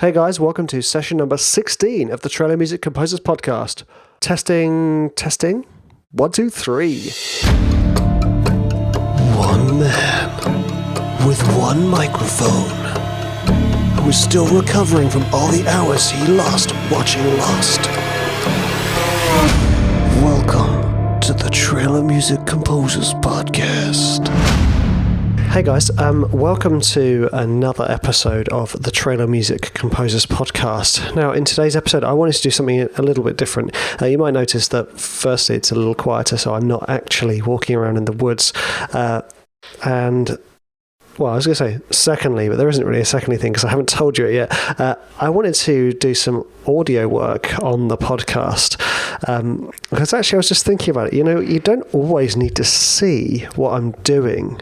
Hey guys, welcome to session number 16 of the Trailer Music Composers Podcast. Testing. 1, 2, 3. One man with one microphone who is still recovering from all the hours he lost watching Lost. Welcome to the Trailer Music Composers Podcast. Hey guys, welcome to another episode of the Trailer Music Composers Podcast. Now, in today's episode, I wanted to do something a little bit different. You might notice that firstly, it's a little quieter, so I'm not actually walking around in the woods. And, well, I was going to say secondly, but there isn't really a secondly thing because I haven't told you it yet. I wanted to do some audio work on the podcast. Because actually, I was just thinking about it. You know, you don't always need to see what I'm doing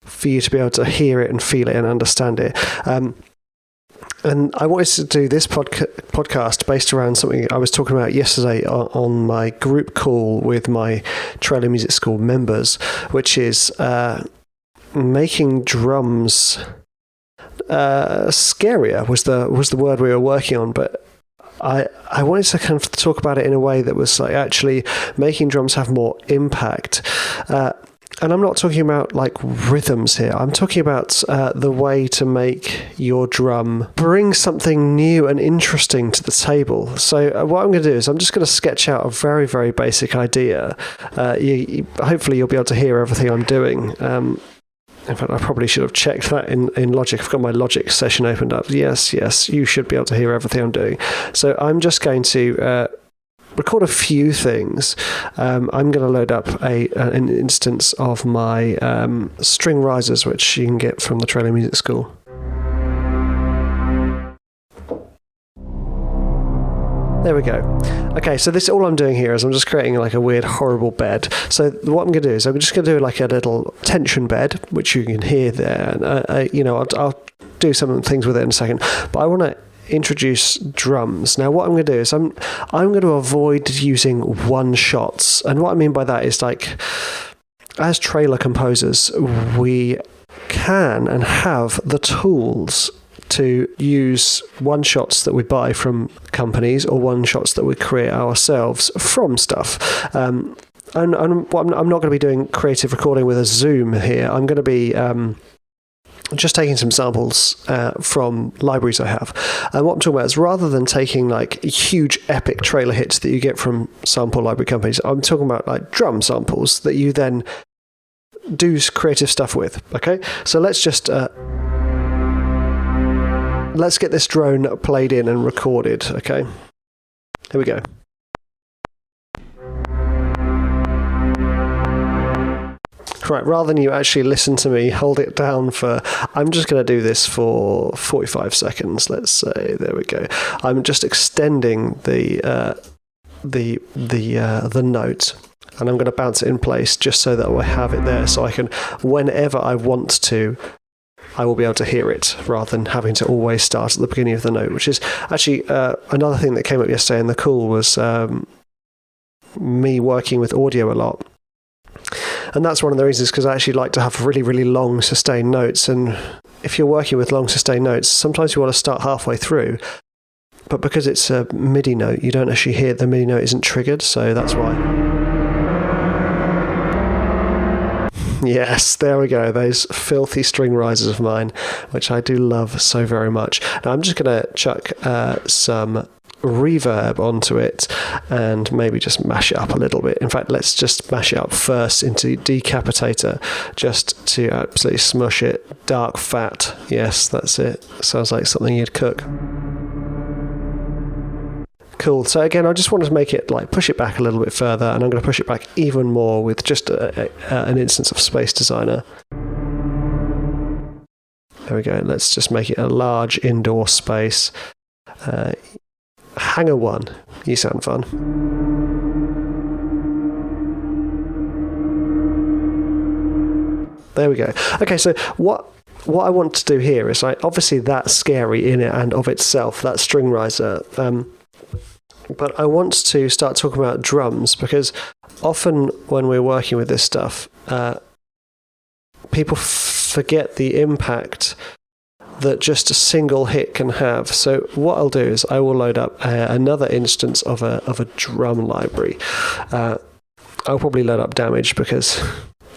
for you to be able to hear it and feel it and understand it. And I wanted to do this podcast based around something I was talking about yesterday on my group call with my Trailer Music School members, which is making drums scarier was the word we were working on, but I wanted to kind of talk about it in a way that was like actually making drums have more impact. And I'm not talking about like rhythms here. I'm talking about the way to make your drum bring something new and interesting to the table. So what I'm going to do is I'm just going to sketch out a very, very basic idea. Hopefully you'll be able to hear everything I'm doing. In fact, I probably should have checked that in Logic. I've got my Logic session opened up. Yes, you should be able to hear everything I'm doing. So I'm just going to record a few things. I'm going to load up an instance of my string risers, which you can get from the Trailer Music School. There we go. Okay, so this all I'm doing here is I'm just creating like a weird, horrible bed. So what I'm going to do is I'm just going to do like a little tension bed, which you can hear there. And, I'll do some things with it in a second. But I want to introduce drums. Now what I'm going to do is I'm going to avoid using one shots, and what I mean by that is like as trailer composers we can and have the tools to use one shots that we buy from companies or one shots that we create ourselves from stuff. I'm not going to be doing creative recording with a Zoom here. I'm going to be just taking some samples from libraries I have. And what I'm talking about is rather than taking like huge epic trailer hits that you get from sample library companies, I'm talking about like drum samples that you then do creative stuff with. Okay, so let's just let's get this drone played in and recorded. Okay, here we go. Right, rather than you actually listen to me, hold it down for, I'm just going to do this for 45 seconds, let's say. There we go. I'm just extending the note, and I'm going to bounce it in place just so that I have it there, so I can, whenever I want to, I will be able to hear it rather than having to always start at the beginning of the note, which is actually another thing that came up yesterday in the call was me working with audio a lot. And that's one of the reasons, because I actually like to have really, really long sustained notes. And if you're working with long sustained notes, sometimes you want to start halfway through. But because it's a MIDI note, you don't actually hear the MIDI note isn't triggered. So that's why. Yes, there we go. Those filthy string risers of mine, which I do love so very much. Now I'm just going to chuck some reverb onto it and maybe just mash it up a little bit. In fact, let's just mash it up first into Decapitator just to absolutely smush it. Dark fat. Yes, that's it. Sounds like something you'd cook. Cool. So again, I just wanted to make it like push it back a little bit further, and I'm going to push it back even more with just an instance of Space Designer. There we go. Let's just make it a large indoor space. Hangar 1, you sound fun. There we go. Okay, so what I want to do here is like obviously that's scary in it and of itself, that string riser. But I want to start talking about drums, because often when we're working with this stuff, people forget the impact that just a single hit can have. So what I'll do is I will load up another instance of a drum library. I'll probably load up damage because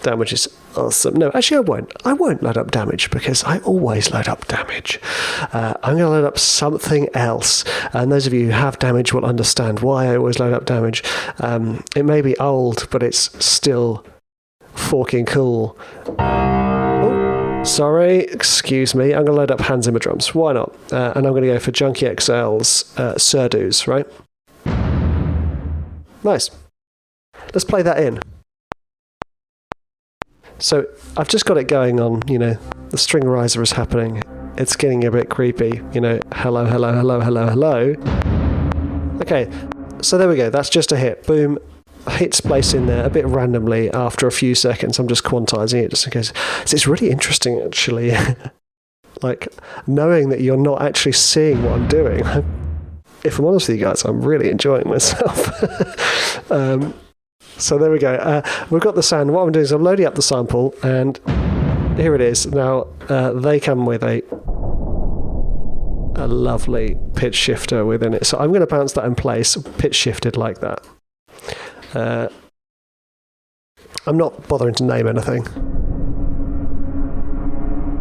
damage is awesome. No, actually I won't. I won't load up damage because I always load up damage. I'm going to load up something else. And those of you who have damage will understand why I always load up damage. It may be old, but it's still forking cool. Oh, sorry, excuse me. I'm going to load up Hans Zimmer drums. Why not? And I'm going to go for Junkie XL's Surdoos, right? Nice. Let's play that in. So I've just got it going on, the string riser is happening. It's getting a bit creepy, hello, hello, hello, hello, hello. Okay, so there we go. That's just a hit. Boom. Hits place in there a bit randomly after a few seconds. I'm just quantizing it just in case. So it's really interesting, actually. Like, knowing that you're not actually seeing what I'm doing. If I'm honest with you guys, I'm really enjoying myself. So there we go. We've got the sound. What I'm doing is I'm loading up the sample, and here it is. Now, they come with a lovely pitch shifter within it. So I'm going to bounce that in place, pitch shifted like that. I'm not bothering to name anything.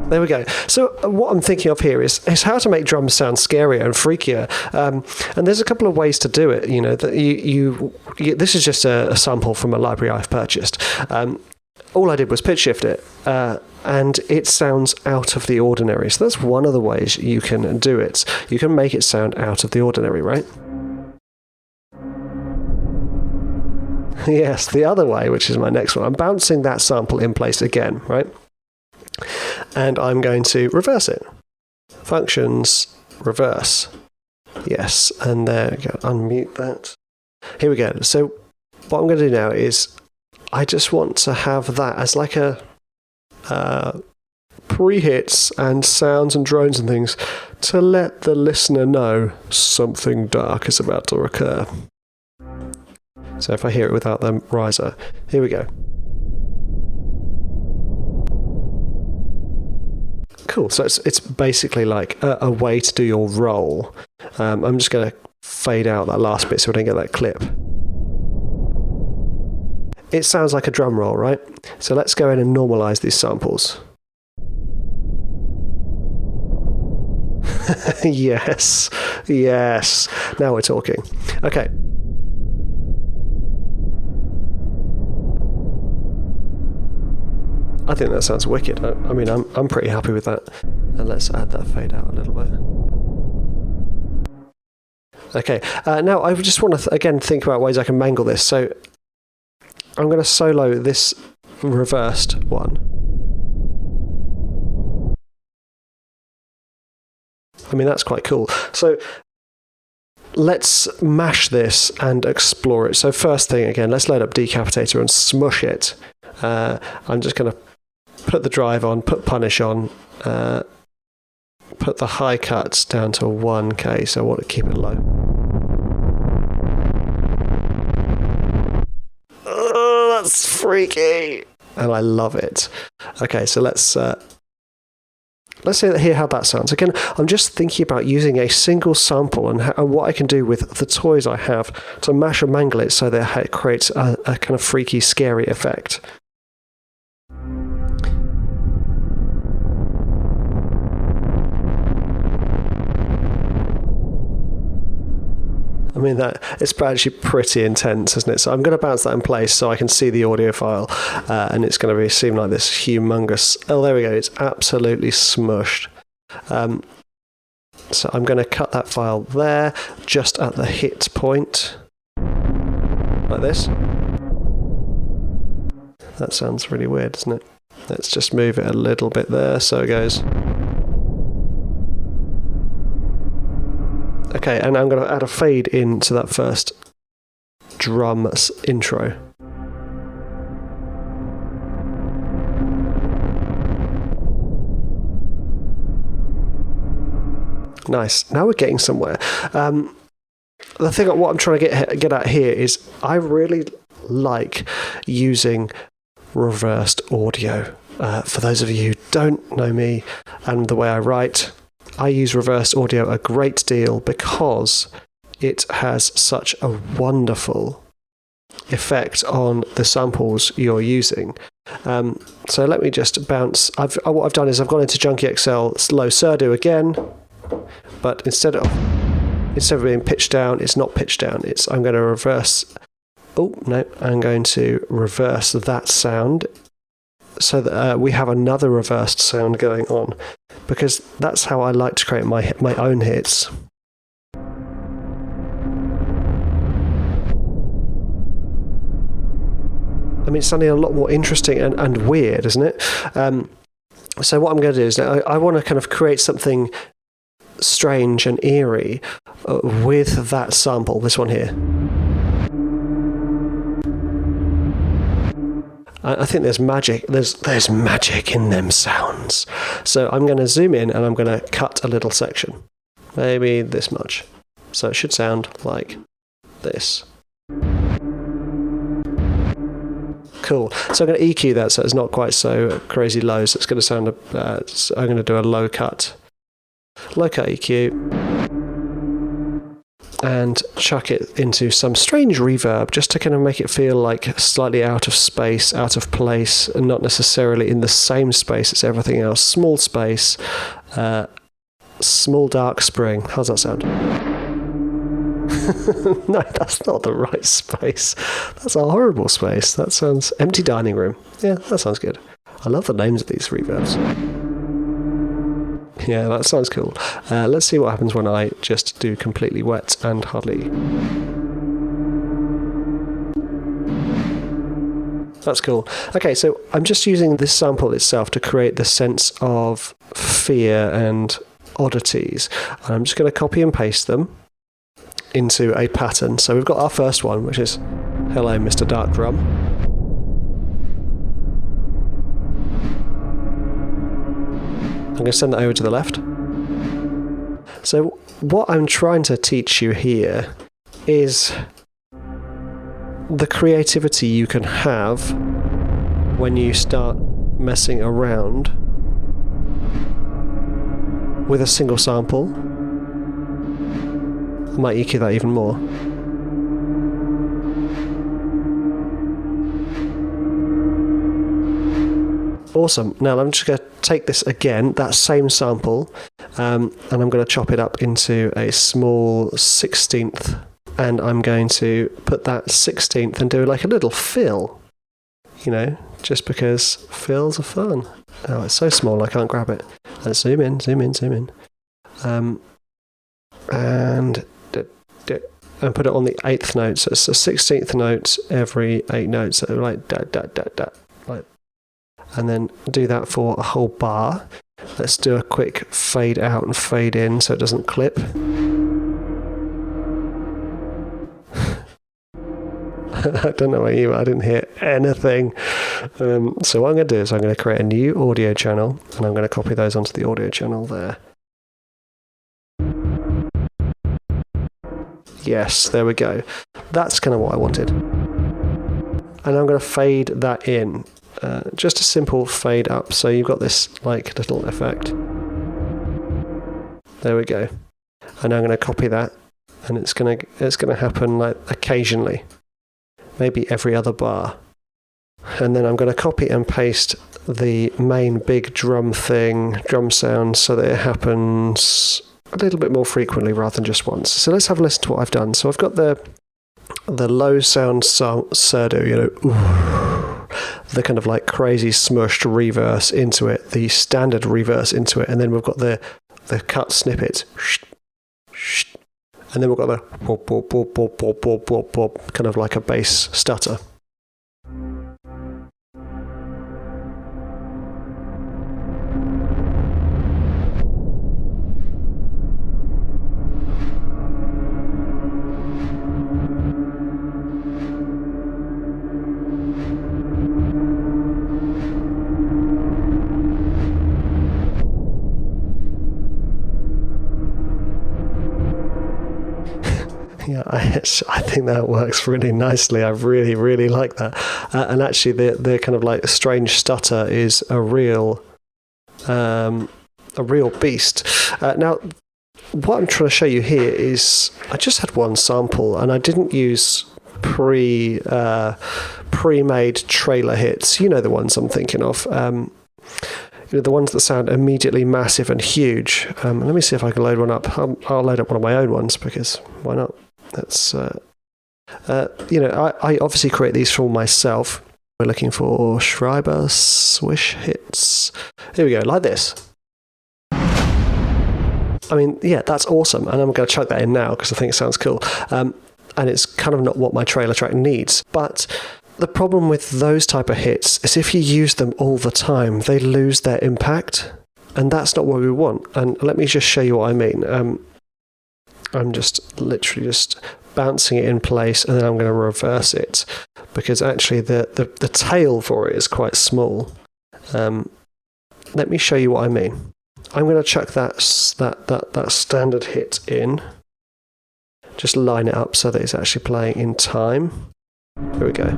There we go. So what I'm thinking of here is how to make drums sound scarier and freakier. And there's a couple of ways to do it. That you this is just a sample from a library I've purchased. All I did was pitch shift it, and it sounds out of the ordinary. So that's one of the ways you can do it. You can make it sound out of the ordinary, right? Yes, the other way, which is my next one, I'm bouncing that sample in place again, right? And I'm going to reverse it. Functions, reverse. Yes, and there we go. Unmute that. Here we go. So what I'm going to do now is I just want to have that as like a pre-hits and sounds and drones and things to let the listener know something dark is about to occur. So if I hear it without the riser, here we go. Cool. So it's basically like a way to do your roll. I'm just going to fade out that last bit so I don't get that clip. It sounds like a drum roll, right? So let's go in and normalize these samples. Yes. Now we're talking. Okay. I think that sounds wicked. I mean, I'm pretty happy with that. And let's add that fade out a little bit. Okay, now I just want to, again, think about ways I can mangle this. So I'm going to solo this reversed one. I mean, that's quite cool. So let's mash this and explore it. So first thing, again, let's load up Decapitator and smush it. I'm just going to put the drive on, put punish on, put the high cuts down to 1K, so I want to keep it low. Oh, that's freaky! And I love it. Okay, so let's hear how that sounds. Again, I'm just thinking about using a single sample and what I can do with the toys I have to mash and mangle it so that it creates a kind of freaky, scary effect. I mean, it's actually pretty intense, isn't it? So I'm going to bounce that in place so I can see the audio file, and it's going to seem like this humongous... Oh, there we go. It's absolutely smushed. So I'm going to cut that file there, just at the hit point, like this. That sounds really weird, doesn't it? Let's just move it a little bit there, so it goes... Okay, and I'm going to add a fade into that first drum intro. Nice. Now we're getting somewhere. The thing, what I'm trying to get at here is I really like using reversed audio. For those of you who don't know me and the way I write, I use reverse audio a great deal because it has such a wonderful effect on the samples you're using. So let me just bounce. What I've done is I've gone into Junkie XL low Surdo again, but instead of being pitched down, it's not pitched down. I'm going to reverse. Oh no, I'm going to reverse that sound so that we have another reversed sound going on, because that's how I like to create my own hits. I mean, it's sounding a lot more interesting and weird, isn't it? So what I'm going to do is I want to kind of create something strange and eerie with that sample, this one here. I think there's magic. There's magic in them sounds. So I'm going to zoom in and I'm going to cut a little section, maybe this much. So it should sound like this. Cool. So I'm going to EQ that so it's not quite so crazy low. So it's going to sound. I'm going to do a low cut EQ. And chuck it into some strange reverb just to kind of make it feel like slightly out of space, out of place, and not necessarily in the same space as everything else. Small space, small dark spring. How's that sound? No, that's not the right space. That's a horrible space. That sounds empty dining room. Yeah, that sounds good. I love the names of these reverbs. Yeah, that sounds cool. Let's see what happens when I just do completely wet and hardly. That's cool. Okay, so I'm just using this sample itself to create the sense of fear and oddities. And I'm just going to copy and paste them into a pattern. So we've got our first one, which is "Hello, Mr. Dark Drum." I'm going to send that over to the left. So what I'm trying to teach you here is the creativity you can have when you start messing around with a single sample. I might EQ that even more. Awesome. Now I'm just going to take this again, that same sample, and I'm going to chop it up into a small 16th, and I'm going to put that 16th and do like a little fill, just because fills are fun. Oh, it's so small I can't grab it. Let's zoom in. And put it on the 8th note. So it's a 16th note every 8 notes. So like like. And then do that for a whole bar. Let's do a quick fade out and fade in so it doesn't clip. I don't know about you, I didn't hear anything. So what I'm going to do is I'm going to create a new audio channel, and I'm going to copy those onto the audio channel there. Yes, there we go. That's kind of what I wanted. And I'm going to fade that in. Just a simple fade up, so you've got this like little effect. There we go. And I'm going to copy that, and it's going to happen like occasionally, maybe every other bar. And then I'm going to copy and paste the main big drum sound, so that it happens a little bit more frequently rather than just once. So let's have a listen to what I've done. So I've got the low sound Surdo, the kind of like crazy smushed reverse into it, the standard reverse into it, and then we've got the cut snippet, and then we've got the kind of like a bass stutter. Yeah, I think that works really nicely. I really, really like that. And actually, the kind of like strange stutter is a real a real beast. Now, what I'm trying to show you here is I just had one sample, and I didn't use pre-made trailer hits. You know the ones I'm thinking of. The ones that sound immediately massive and huge. Let me see if I can load one up. I'll load up one of my own ones, because why not? That's I obviously create these for myself. We're looking for Schreiber swish hits. Here we go, like this. I mean, yeah, that's awesome, and I'm going to chuck that in now because I think it sounds cool. And it's kind of not what my trailer track needs. But the problem with those type of hits is if you use them all the time, they lose their impact, and that's not what we want. And let me just show you what I mean. I'm just literally just bouncing it in place, and then I'm going to reverse it, because actually the tail for it is quite small. Let me show you what I mean. I'm going to chuck that standard hit in. Just line it up so that it's actually playing in time. Here we go.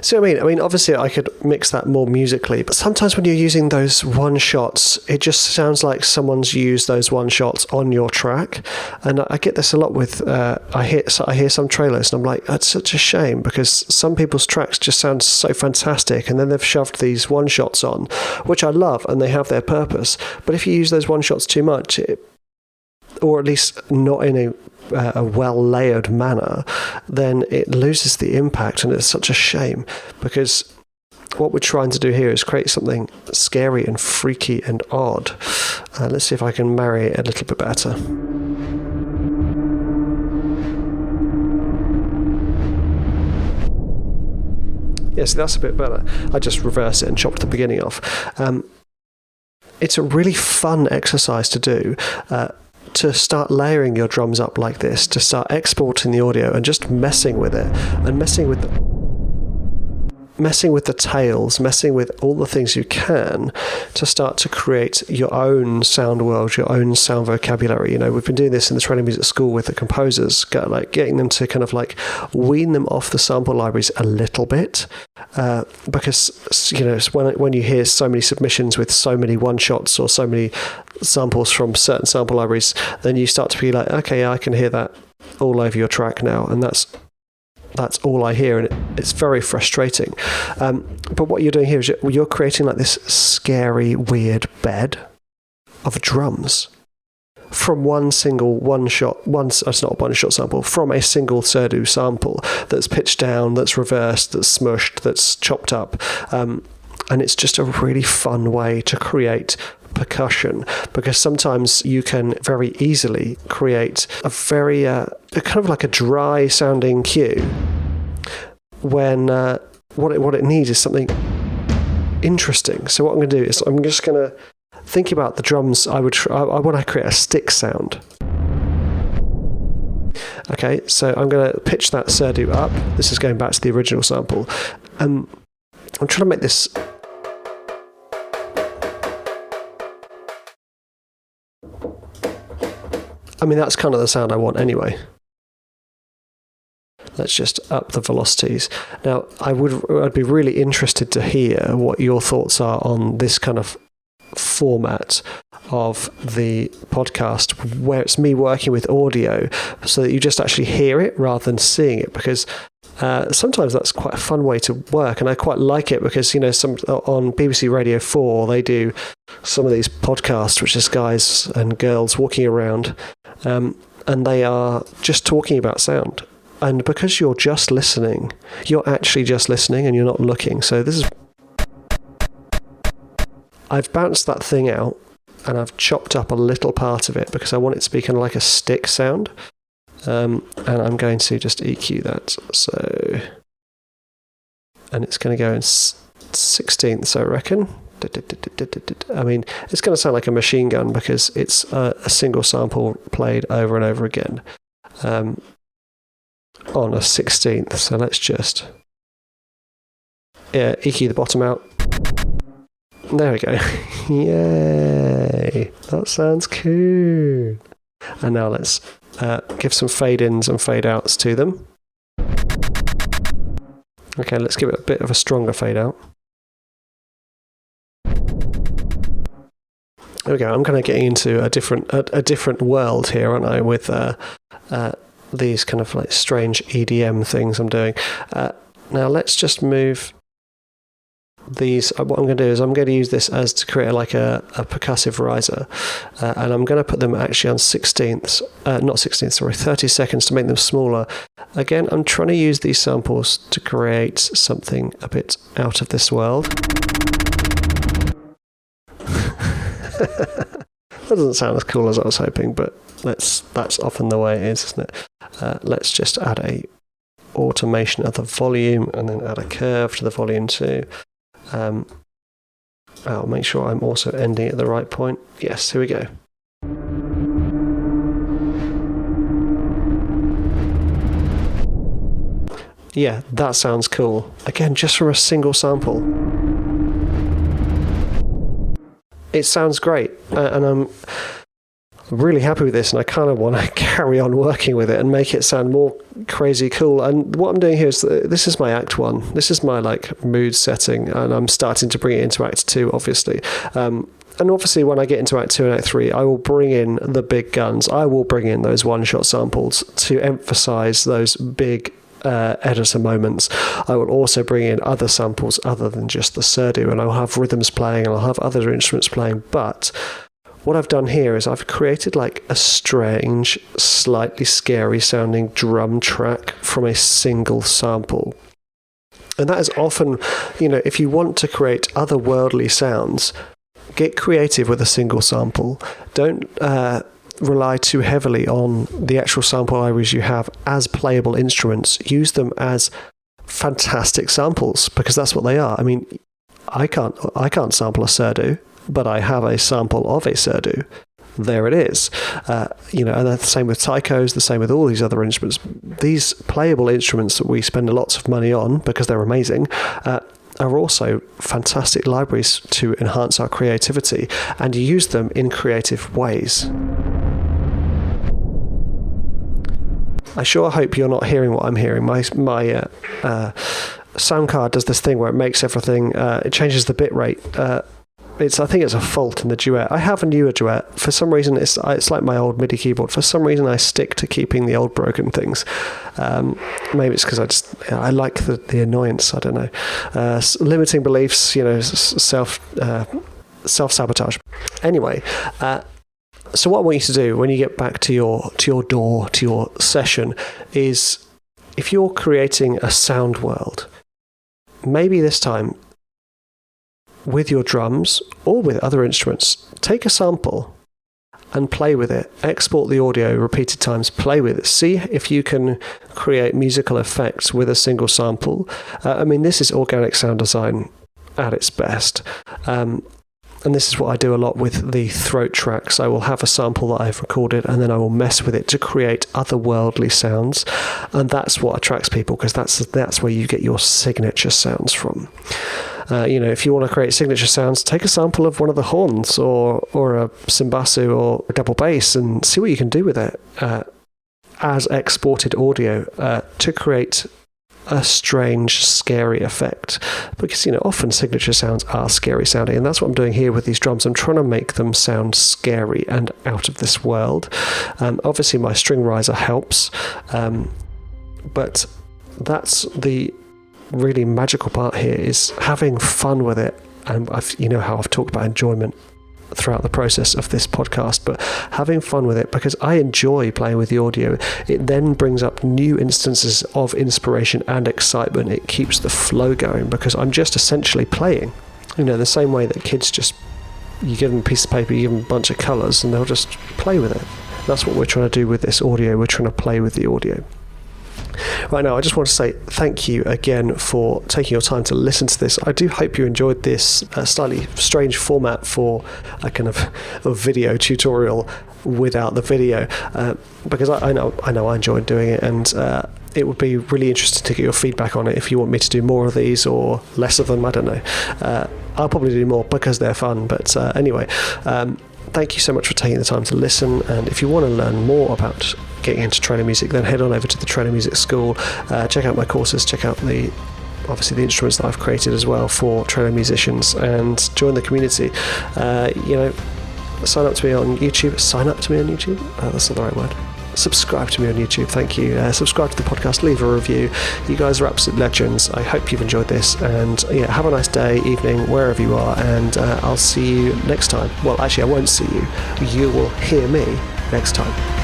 See what I mean? I mean, obviously I could mix that more musically, but sometimes when you're using those one shots, it just sounds like someone's used those one shots on your track. And I get this a lot with, I hear some trailers and I'm like, that's such a shame, because some people's tracks just sound so fantastic, and then they've shoved these one shots on, which I love, and they have their purpose. But if you use those one shots too much, or at least not in a well-layered manner, then it loses the impact, and it's such a shame, because what we're trying to do here is create something scary and freaky and odd. Let's see if I can marry it a little bit better. Yes, that's a bit better. I just reversed it and chopped the beginning off. It's a really fun exercise to do. To start layering your drums up like this, to start exporting the audio and just messing with it, and messing with the tails, messing with all the things you can, to start to create your own sound world, your own sound vocabulary. You know, we've been doing this in the training music school with the composers, getting them to kind of like wean them off the sample libraries a little bit, because you know, when you hear so many submissions with so many one shots or so many samples from certain sample libraries, then you start to be like, okay, I can hear that all over your track now, and that's all I hear, and it's very frustrating. But what you're doing here is you're creating like this scary, weird bed of drums from it's not a one shot sample, from a single Surdo sample that's pitched down, that's reversed, that's smushed, that's chopped up. And it's just a really fun way to create percussion, because sometimes you can very easily create a very kind of like a dry sounding cue, when what it needs is something interesting. So what I'm going to do is I'm just going to think about the drums. I want to create a stick sound. Okay, so I'm going to pitch that Surdo up. This is going back to the original sample. I'm trying to make this. I mean, that's kind of the sound I want anyway. Let's just up the velocities. Now, I'd be really interested to hear what your thoughts are on this kind of format of the podcast, where it's me working with audio so that you just actually hear it rather than seeing it, because sometimes that's quite a fun way to work, and I quite like it, because, you know, some on BBC Radio 4 they do some of these podcasts, which is guys and girls walking around, and they are just talking about sound. And because you're just listening, you're actually just listening and you're not looking. So I've bounced that thing out and I've chopped up a little part of it because I want it to be kind of like a stick sound. And I'm going to just EQ that. So, and it's going to go in 16ths, I reckon. I mean, it's going to sound like a machine gun because it's a single sample played over and over again. On a 16th, so let's just EQ the bottom out. There we go. Yay! That sounds cool. And now let's give some fade ins and fade outs to them. Okay, let's give it a bit of a stronger fade out. There we go. I'm kind of getting into a different world here, aren't I? With these kind of like strange EDM things I'm doing. Now let's just move these. What I'm going to do is I'm going to use this as to create like a percussive riser, and I'm going to put them actually on 30 seconds to make them smaller. Again, I'm trying to use these samples to create something a bit out of this world. That doesn't sound as cool as I was hoping, but that's often the way it is, isn't it? Let's just add a automation of the volume and then add a curve to the volume too. I'll make sure I'm also ending at the right point. Yes, here we go. Yeah, that sounds cool. Again, just from a single sample. It sounds great, and I'm really happy with this, and I kind of want to carry on working with it and make it sound more crazy cool. And what I'm doing here is, this is my Act 1. This is my like mood setting, and I'm starting to bring it into Act 2, obviously. And obviously when I get into Act 2 and Act 3, I will bring in the big guns. I will bring in those one-shot samples to emphasize those big editor moments. I will also bring in other samples other than just the surdo, and I'll have rhythms playing and I'll have other instruments playing. But what I've done here is I've created like a strange, slightly scary sounding drum track from a single sample. And that is often, if you want to create otherworldly sounds, get creative with a single sample. Don't rely too heavily on the actual sample libraries you have as playable instruments. Use them as fantastic samples, because that's what they are. I mean, I can't sample a surdo, but I have a sample of a surdo. There it is. And the same with taikos, the same with all these other instruments. These playable instruments that we spend lots of money on because they're amazing, are also fantastic libraries to enhance our creativity and use them in creative ways. I sure hope you're not hearing what I'm hearing. My sound card does this thing where it makes everything, it changes the bit rate. I think it's a fault in the Duet. I have a newer Duet. For some reason, it's like my old MIDI keyboard. For some reason, I stick to keeping the old broken things. Maybe it's because I like the annoyance. I don't know. Limiting beliefs, self-sabotage. Anyway, so what I want you to do when you get back to your session is, if you're creating a sound world, maybe this time with your drums or with other instruments, take a sample and play with it. Export the audio repeated times, play with it. See if you can create musical effects with a single sample. This is organic sound design at its best. And this is what I do a lot with the throat tracks. I will have a sample that I've recorded, and then I will mess with it to create otherworldly sounds. And that's what attracts people, because that's where you get your signature sounds from. If you want to create signature sounds, take a sample of one of the horns or a cymbassu or a double bass and see what you can do with it as exported audio to create a strange, scary effect. Because, often signature sounds are scary sounding, and that's what I'm doing here with these drums. I'm trying to make them sound scary and out of this world. Obviously, my string riser helps, but that's the really magical part here, is having fun with it. And how I've talked about enjoyment throughout the process of this podcast, but having fun with it, because I enjoy playing with the audio. It then brings up new instances of inspiration and excitement. It keeps the flow going, because I'm just essentially playing, the same way that kids you give them a piece of paper, you give them a bunch of colours, and they'll just play with it. That's what we're trying to do with this audio. We're trying to play with the audio. Right now, I just want to say thank you again for taking your time to listen to this. I do hope you enjoyed this slightly strange format for a kind of a video tutorial without the video, because I know I enjoyed doing it, and it would be really interesting to get your feedback on it. If you want me to do more of these or less of them, I don't know. I'll probably do more because they're fun, but anyway. thank you so much for taking the time to listen. And if you want to learn more about getting into trailer music, then head on over to the Trailer Music School. Check out my courses, check out obviously the instruments that I've created as well for trailer musicians, and join the community. Sign up to me on YouTube. That's not the right word. Subscribe to me on YouTube. Thank you. Subscribe to the podcast, leave a review. You guys are absolute legends. I hope you've enjoyed this, and have a nice day, evening, wherever you are, and I'll see you next time. Well, actually I won't see you. You will hear me next time.